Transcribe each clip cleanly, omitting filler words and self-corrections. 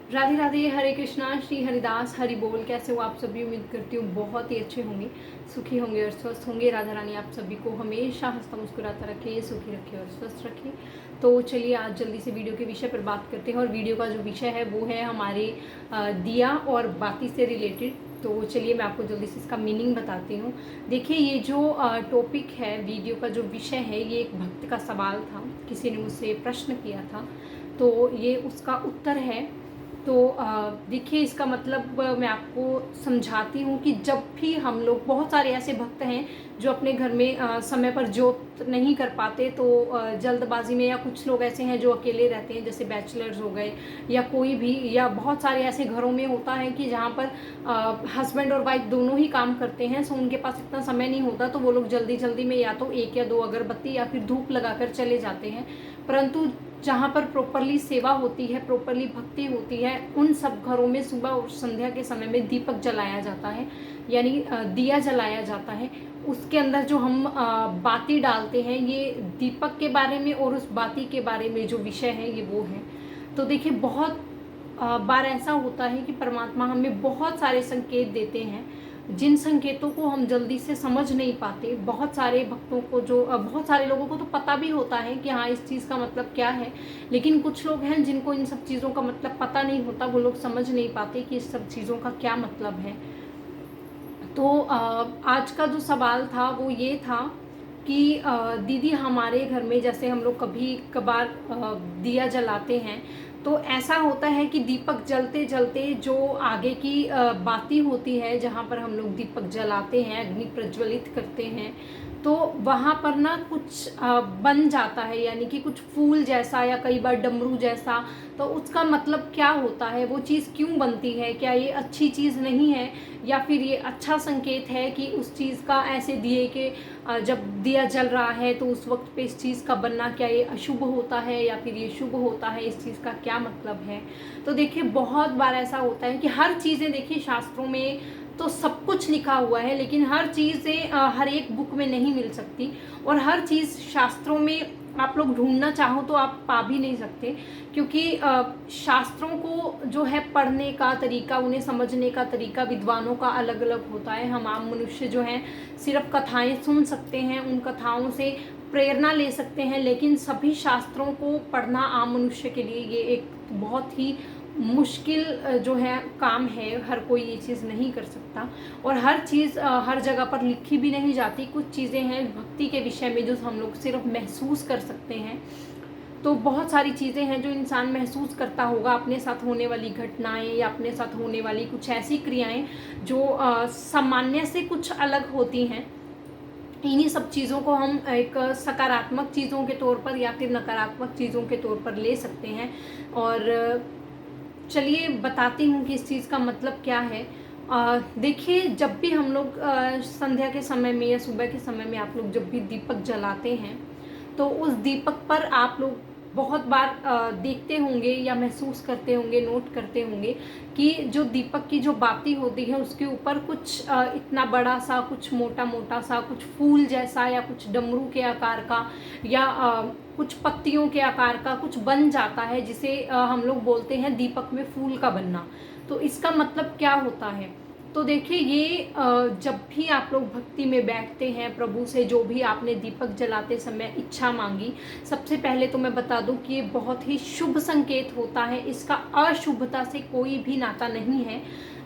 राधे राधे, हरे कृष्णा, श्री हरिदास, हरि बोल। कैसे हो आप सभी? उम्मीद करती हूँ बहुत ही अच्छे होंगे, सुखी होंगे और स्वस्थ होंगे। राधा रानी आप सभी को हमेशा हंसता मुस्कुराता रखे, सुखी रखे और स्वस्थ रखे। तो चलिए आज जल्दी से वीडियो के विषय पर बात करते हैं। और वीडियो का जो विषय है वो है हमारे दिया और बाती से रिलेटेड। तो चलिए मैं आपको जल्दी से इसका मीनिंग बताती हूँ। देखिए, ये जो टॉपिक है, वीडियो का जो विषय है, ये एक भक्त का सवाल था। किसी ने मुझसे प्रश्न किया था, तो ये उसका उत्तर है। तो देखिए, इसका मतलब मैं आपको समझाती हूँ कि जब भी हम लोग, बहुत सारे ऐसे भक्त हैं जो अपने घर में समय पर जोत नहीं कर पाते, तो जल्दबाजी में, या कुछ लोग ऐसे हैं जो अकेले रहते हैं, जैसे बैचलर्स हो गए, या कोई भी, या बहुत सारे ऐसे घरों में होता है कि जहाँ पर हस्बैंड और वाइफ दोनों ही काम करते हैं, सो उनके पास इतना समय नहीं होता, तो वो लोग जल्दी जल्दी में या तो एक या दो अगरबत्ती या फिर धूप लगाकर चले जाते हैं। परंतु जहाँ पर प्रॉपरली सेवा होती है, प्रॉपरली भक्ति होती है, उन सब घरों में सुबह और संध्या के समय में दीपक जलाया जाता है, यानी दिया जलाया जाता है। उसके अंदर जो हम बाती डालते हैं, ये दीपक के बारे में और उस बाती के बारे में जो विषय है ये वो है। तो देखिए, बहुत बार ऐसा होता है कि परमात्मा हमें बहुत सारे संकेत देते हैं, जिन संकेतों को हम जल्दी से समझ नहीं पाते। बहुत सारे भक्तों को, जो बहुत सारे लोगों को तो पता भी होता है कि हाँ इस चीज़ का मतलब क्या है, लेकिन कुछ लोग हैं जिनको इन सब चीज़ों का मतलब पता नहीं होता, वो लोग समझ नहीं पाते कि इस सब चीज़ों का क्या मतलब है। तो आज का जो सवाल था वो ये था कि दीदी, हमारे घर में जैसे हम लोग कभी कभार दिया जलाते हैं, तो ऐसा होता है कि दीपक जलते जलते जो आगे की बाती होती है, जहाँ पर हम लोग दीपक जलाते हैं, अग्नि प्रज्वलित करते हैं, तो वहाँ पर ना कुछ बन जाता है, यानी कि कुछ फूल जैसा या कई बार डमरू जैसा। तो उसका मतलब क्या होता है, वो चीज़ क्यों बनती है, क्या ये अच्छी चीज़ नहीं है, या फिर ये अच्छा संकेत है कि उस चीज़ का, ऐसे दिए के जब दिया जल रहा है तो उस वक्त पे इस चीज़ का बनना, क्या ये अशुभ होता है या फिर ये शुभ होता है, इस चीज़ का क्या मतलब है। तो देखिए, बहुत बार ऐसा होता है कि हर चीज़ें, देखिए शास्त्रों में तो सब कुछ लिखा हुआ है, लेकिन हर चीज़ें हर एक बुक में नहीं मिल सकती, और हर चीज़ शास्त्रों में आप लोग ढूंढना चाहो तो आप पा भी नहीं सकते, क्योंकि शास्त्रों को जो है पढ़ने का तरीका, उन्हें समझने का तरीका विद्वानों का अलग अलग होता है। हम आम मनुष्य जो हैं सिर्फ कथाएं सुन सकते हैं, उन कथाओं से प्रेरणा ले सकते हैं, लेकिन सभी शास्त्रों को पढ़ना आम मनुष्य के लिए ये एक बहुत ही मुश्किल जो है काम है। हर कोई ये चीज़ नहीं कर सकता, और हर चीज़ हर जगह पर लिखी भी नहीं जाती। कुछ चीज़ें हैं भक्ति के विषय में जो हम लोग सिर्फ महसूस कर सकते हैं। तो बहुत सारी चीज़ें हैं जो इंसान महसूस करता होगा, अपने साथ होने वाली घटनाएं या अपने साथ होने वाली कुछ ऐसी क्रियाएं जो सामान्य से कुछ अलग होती हैं। इन्हीं सब चीज़ों को हम एक सकारात्मक चीज़ों के तौर पर या फिर नकारात्मक चीज़ों के तौर पर ले सकते हैं। और चलिए बताती हूँ कि इस चीज़ का मतलब क्या है। देखिए, जब भी हम लोग संध्या के समय में या सुबह के समय में आप लोग जब भी दीपक जलाते हैं, तो उस दीपक पर आप लोग बहुत बार देखते होंगे या महसूस करते होंगे, नोट करते होंगे कि जो दीपक की जो बाती होती है उसके ऊपर कुछ इतना बड़ा सा, कुछ मोटा मोटा सा, कुछ फूल जैसा या कुछ डमरू के आकार का, या कुछ पत्तियों के आकार का कुछ बन जाता है, जिसे हम लोग बोलते हैं दीपक में फूल का बनना। तो इसका मतलब क्या होता है? तो देखिए, ये जब भी आप लोग भक्ति में बैठते हैं, प्रभु से जो भी आपने दीपक जलाते समय इच्छा मांगी, सबसे पहले तो मैं बता दूं कि ये बहुत ही शुभ संकेत होता है, इसका अशुभता से कोई भी नाता नहीं है।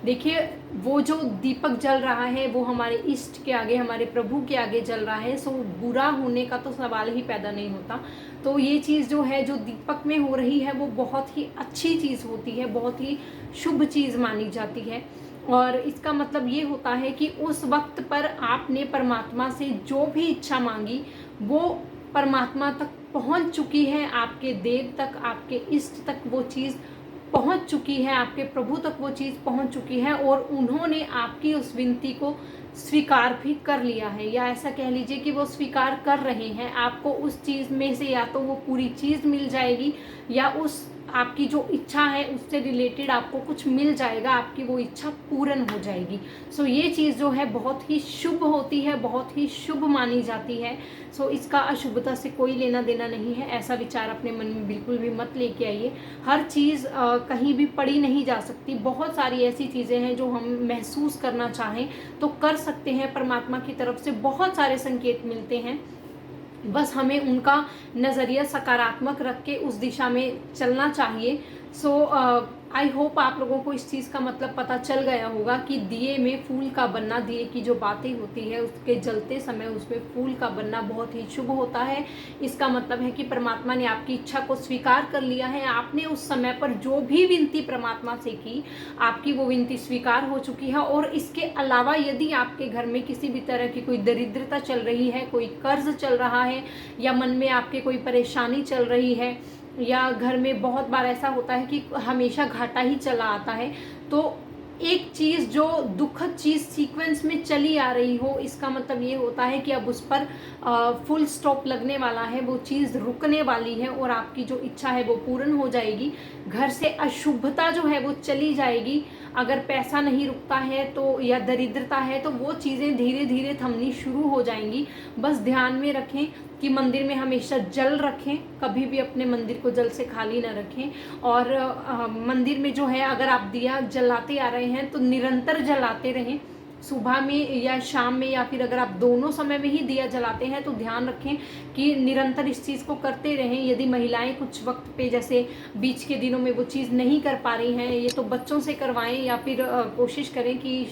देखिए, वो जो दीपक जल रहा है वो हमारे इष्ट के आगे, हमारे प्रभु के आगे जल रहा है, सो बुरा होने का तो सवाल ही पैदा नहीं होता। तो ये चीज़ जो है, जो दीपक में हो रही है, वो बहुत ही अच्छी चीज़ होती है, बहुत ही शुभ चीज़ मानी जाती है। और इसका मतलब ये होता है कि उस वक्त पर आपने परमात्मा से जो भी इच्छा मांगी, वो परमात्मा तक पहुंच चुकी है, आपके देव तक, आपके इष्ट तक वो चीज़ पहुंच चुकी है, आपके प्रभु तक वो चीज़ पहुंच चुकी है, और उन्होंने आपकी उस विनती को स्वीकार भी कर लिया है, या ऐसा कह लीजिए कि वो स्वीकार कर रहे हैं। आपको उस चीज़ में से या तो वो पूरी चीज़ मिल जाएगी, या उस आपकी जो इच्छा है उससे रिलेटेड आपको कुछ मिल जाएगा, आपकी वो इच्छा पूर्ण हो जाएगी। सो ये चीज़ जो है बहुत ही शुभ होती है, बहुत ही शुभ मानी जाती है। सो इसका अशुभता से कोई लेना देना नहीं है, ऐसा विचार अपने मन में बिल्कुल भी मत लेके आइए। हर चीज़ कहीं भी पढ़ी नहीं जा सकती। बहुत सारी ऐसी चीज़ें हैं जो हम महसूस करना चाहें तो कर सकते हैं, परमात्मा की तरफ से बहुत सारे संकेत मिलते हैं, बस हमें उनका नज़रिया सकारात्मक रख के उस दिशा में चलना चाहिए। सो आई होप आप लोगों को इस चीज़ का मतलब पता चल गया होगा कि दिए में फूल का बनना, दिए की जो बातें होती है उसके जलते समय उसमें फूल का बनना बहुत ही शुभ होता है। इसका मतलब है कि परमात्मा ने आपकी इच्छा को स्वीकार कर लिया है। आपने उस समय पर जो भी विनती परमात्मा से की, आपकी वो विनती स्वीकार हो चुकी है। और इसके अलावा यदि आपके घर में किसी भी तरह की कोई दरिद्रता चल रही है, कोई कर्ज चल रहा है, या मन में आपके कोई परेशानी चल रही है, या घर में बहुत बार ऐसा होता है कि हमेशा घाटा ही चला आता है, तो एक चीज़ जो दुखद चीज़ सीक्वेंस में चली आ रही हो, इसका मतलब ये होता है कि अब उस पर फुल स्टॉप लगने वाला है, वो चीज़ रुकने वाली है और आपकी जो इच्छा है वो पूर्ण हो जाएगी। घर से अशुभता जो है वो चली जाएगी। अगर पैसा नहीं रुकता है तो, या दरिद्रता है, तो वो चीज़ें धीरे धीरे थमनी शुरू हो जाएंगी। बस ध्यान में रखें कि मंदिर में हमेशा जल रखें, कभी भी अपने मंदिर को जल से खाली ना रखें। और मंदिर में जो है अगर आप दिया जलाते आ रहे हैं तो निरंतर जलाते रहें, सुबह में या शाम में, या फिर अगर आप दोनों समय में ही दिया जलाते हैं तो ध्यान रखें कि निरंतर इस चीज़ को करते रहें। यदि महिलाएं कुछ वक्त पे, जैसे बीच के दिनों में वो चीज़ नहीं कर पा रही हैं, ये तो बच्चों से करवाएं, या फिर कोशिश करें कि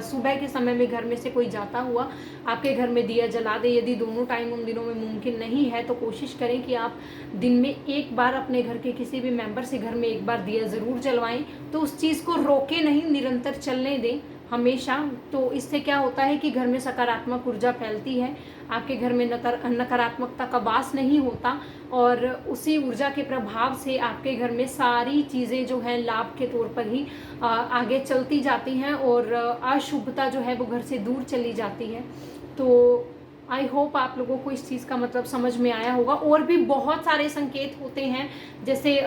सुबह के समय में घर में से कोई जाता हुआ आपके घर में दिया जला दे। यदि दोनों टाइम उन दिनों में मुमकिन नहीं है तो कोशिश करें कि आप दिन में एक बार अपने घर के किसी भी मेंबर से घर में एक बार दिया ज़रूर जलवाएं। तो उस चीज़ को रोके नहीं, निरंतर चलने दें हमेशा। तो इससे क्या होता है कि घर में सकारात्मक ऊर्जा फैलती है, आपके घर में नकारात्मकता का वास नहीं होता, और उसी ऊर्जा के प्रभाव से आपके घर में सारी चीज़ें जो हैं लाभ के तौर पर ही आगे चलती जाती हैं, और अशुभता जो है वो घर से दूर चली जाती है। तो आई होप आप लोगों को इस चीज़ का मतलब समझ में आया होगा। और भी बहुत सारे संकेत होते हैं, जैसे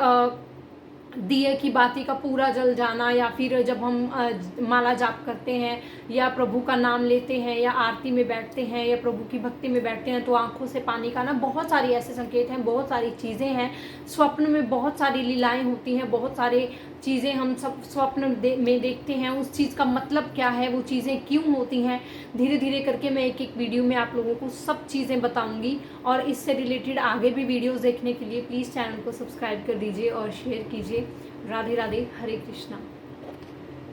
दिए की बाती का पूरा जल जाना, या फिर जब हम माला जाप करते हैं, या प्रभु का नाम लेते हैं, या आरती में बैठते हैं, या प्रभु की भक्ति में बैठते हैं तो आंखों से पानी का आना, बहुत सारी ऐसे संकेत हैं, बहुत सारी चीज़ें हैं। स्वप्न में बहुत सारी लीलाएं होती हैं, बहुत सारे चीज़ें हम सब स्वप्न में देखते हैं। उस चीज़ का मतलब क्या है, वो चीज़ें क्यों होती हैं, धीरे धीरे करके मैं एक एक वीडियो में आप लोगों को सब चीज़ें बताऊंगी। और इससे रिलेटेड आगे भी वीडियोस देखने के लिए प्लीज़ चैनल को सब्सक्राइब कर दीजिए और शेयर कीजिए। राधे राधे, हरे कृष्णा।